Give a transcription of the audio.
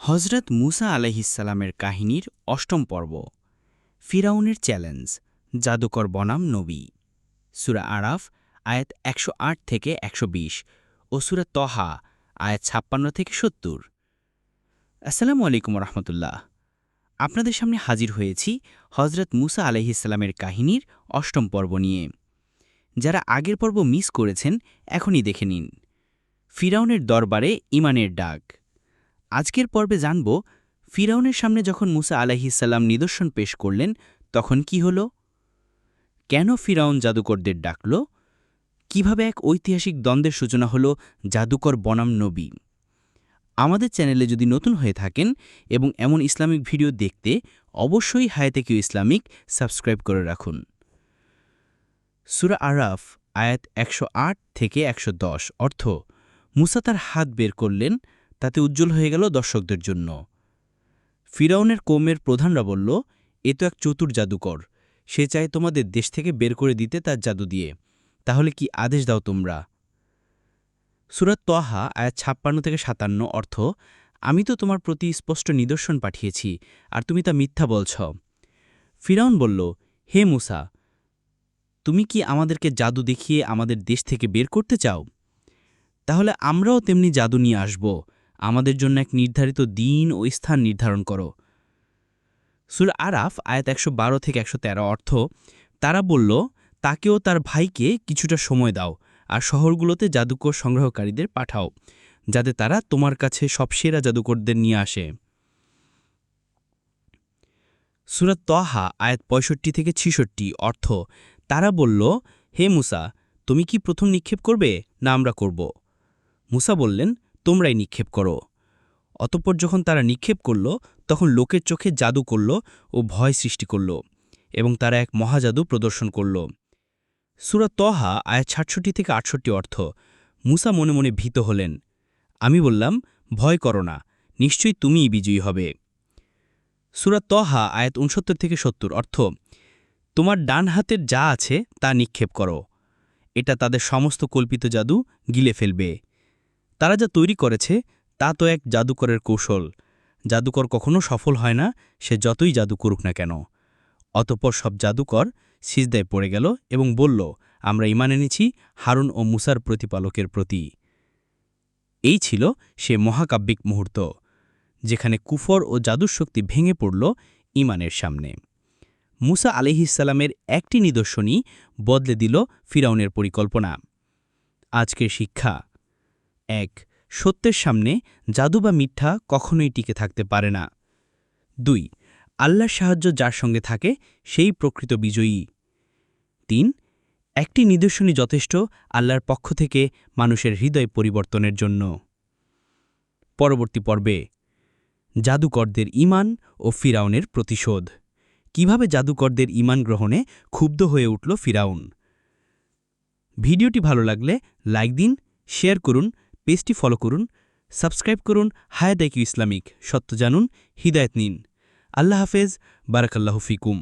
হজরত মুসা আলাইহিসসালামের কাহিনীর অষ্টম পর্ব ফিরাউনের চ্যালেঞ্জ জাদুকর বনাম নবী সূরা আরাফ আয়াত ১০৮ থেকে ১২০ ও সূরা তহা আয়াত ৫৬ থেকে ৭০। আসসালামু আলাইকুম রহমতুল্লাহ। আপনাদের সামনে হাজির হয়েছি হজরত মুসা আলাইহিসসালামের কাহিনীর অষ্টম পর্ব নিয়ে। যারা আগের পর্ব মিস করেছেন এখনই দেখে নিন। ফিরাউনের দরবারে ঈমানের ডাক। আজকের পর্বে জানব ফিরাউনের সামনে যখন মুসা আলাইহিসসালাম নিদর্শন পেশ করলেন তখন কি হল, কেন ফিরাউন জাদুকরদের ডাকল, কিভাবে এক ঐতিহাসিক দ্বন্দ্বের সূচনা হল জাদুকর বনাম নবী। আমাদের চ্যানেলে যদি নতুন হয়ে থাকেন এবং এমন ইসলামিক ভিডিও দেখতে অবশ্যই হায়াতে কিউ ইসলামিক সাবস্ক্রাইব করে রাখুন। সূরা আরাফ আয়াত ১০৮ থেকে ১১০ অর্থ, মুসা তার হাত বের করলেন, তাতে উজ্জ্বল হয়ে গেল দর্শকদের জন্য। ফিরাউনের কওমের প্রধানরা বলল, এ তো এক চতুর জাদুকর, সে চায় তোমাদের দেশ থেকে বের করে দিতে তার জাদু দিয়ে, তাহলে কি আদেশ দাও তোমরা। সূরা তহা আয়াত ৫৬ থেকে ৫৭ অর্থ, আমি তো তোমার প্রতি স্পষ্ট নিদর্শন পাঠিয়েছি আর তুমি তা মিথ্যা বলছ। ফিরাউন বলল, হে মুসা, তুমি কি আমাদেরকে জাদু দেখিয়ে আমাদের দেশ থেকে বের করতে চাও? তাহলে আমরাও তেমনি জাদু নিয়ে আসব, আমাদের জন্য এক নির্ধারিত দিন ও স্থান নির্ধারণ করো। সূরা আরাফ আয়াত ১১২ থেকে ১১৩ অর্থ, তারা বলল, তাকেও তার ভাইকে কিছুটা সময় দাও আর শহরগুলোতে জাদুকর সংগ্রহকারীদের পাঠাও, যাতে তারা তোমার কাছে সব সেরা জাদুকরদের নিয়ে আসে। সূরা তহা আয়াত ৬৫ থেকে ৬৬ অর্থ, তারা বলল, হে মুসা, তুমি কি প্রথম নিক্ষেপ করবে না আমরা করব? মুসা বললেন, তোমরাই নিক্ষেপ করো। অতঃপর যখন তারা নিক্ষেপ করল তখন লোকের চোখে জাদু করল ও ভয় সৃষ্টি করল এবং তারা এক মহাজাদু প্রদর্শন করল। সূরা তহা আয়াত ৬৭ থেকে ৬৮ অর্থ, মুসা মনে মনে ভীত হলেন। আমি বললাম, ভয় করো না, নিশ্চয়ই তুমিই বিজয়ী হবে। সূরা তহা আয়াত ৬৯ থেকে ৭০ অর্থ, তোমার ডান হাতের যা আছে তা নিক্ষেপ করো, এটা তাদের সমস্ত কল্পিত জাদু গিলে ফেলবে। তারা যা তৈরি করেছে তা তো এক জাদুকরের কৌশল, জাদুকর কখনো সফল হয় না, সে যতই জাদু করুক না কেন। অতঃপর সব জাদুকর সিজদায় পড়ে গেল এবং বলল, আমরা ঈমান এনেছি হারুন ও মুসার প্রতিপালকের প্রতি। এই ছিল সে মহাকাব্যিক মুহূর্ত, যেখানে কুফর ও জাদুর শক্তি ভেঙে পড়ল ঈমানের সামনে। মুসা আলাইহিসসালামের একটি নিদর্শনই বদলে দিল ফিরাউনের পরিকল্পনা। আজকের শিক্ষা: ১. সত্যের সামনে জাদু বা মিথ্যা কখনোই টিকে থাকতে পারে না। ২. আল্লাহর সাহায্য যার সঙ্গে থাকে সেই প্রকৃত বিজয়ী। ৩. একটি নিদর্শনই যথেষ্ট আল্লাহর পক্ষ থেকে মানুষের হৃদয় পরিবর্তনের জন্য। পরবর্তী পর্বে জাদুকরদের ঈমান ও ফিরাউনের প্রতিশোধ। কিভাবে জাদুকরদের ঈমান গ্রহণে ক্ষুব্ধ হয়ে উঠল ফিরাউন। ভিডিওটি ভালো লাগলে লাইক দিন, শেয়ার করুন, পেজটি ফলো করুন, সাবস্ক্রাইব করুন। হায়াতে কিউ ইসলামিক, সত্য জানুন, হিদায়াত নিন। আল্লাহ হাফেজ, বারাকাল্লাহু ফিকুম।